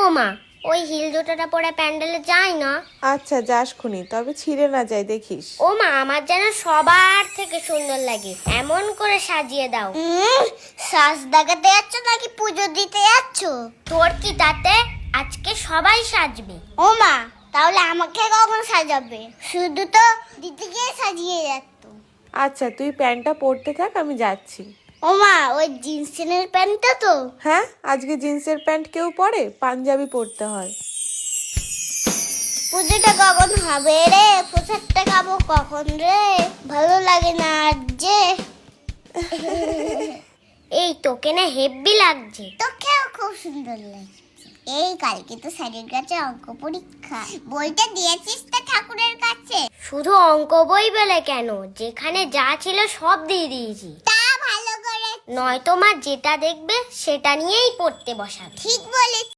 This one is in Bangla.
ও মা, ওই হিল জুতোটা পরে প্যান্ডেলে যাই না। আচ্ছা যাস খুনি, তবে ছিঁড়ে না যায় দেখিস। ও মা, আমার যেন সবার থেকে সুন্দর লাগে, এমন করে সাজিয়ে দাও। সাজ দেখাতে যাচ্ছ নাকি পুজো দিতে যাচ্ছ? তোর কি তাতে, আজকে সবাই সাজবে। ও মা, তাহলে আমাকে কখন সাজাবে? শুধু তো দিতে গিয়ে সাজিয়ে যাচ্ছ। আচ্ছা তুই প্যান্টটা পরতে থাক, আমি যাচ্ছি। ও মা, ওই জিন্সের প্যান্টটা তো? হ্যাঁ, আজকে জিন্সের প্যান্ট কেউ পরে? পাঞ্জাবি পরতে হয়। পুজোটা কখন হবে রে? প্রসাদটা খাবো কখন রে? ভালো লাগে না আর যে। এই তোকে না হেব্বি লাগছে। তোকেও খুব সুন্দর লাগছে। এই কালকে তো স্যারের কাছে অঙ্ক পরীক্ষা, বইটা দিয়েছিস তো ঠাকুরের কাছে? শুধু অঙ্ক বই বলে কেন, যেখানে যা ছিল সব দিয়ে দিয়েছি। তা ভালো করে, নয়তো মা যেটা দেখবে সেটা নিয়েই পড়তে বসাবে। ঠিক বলেছিস।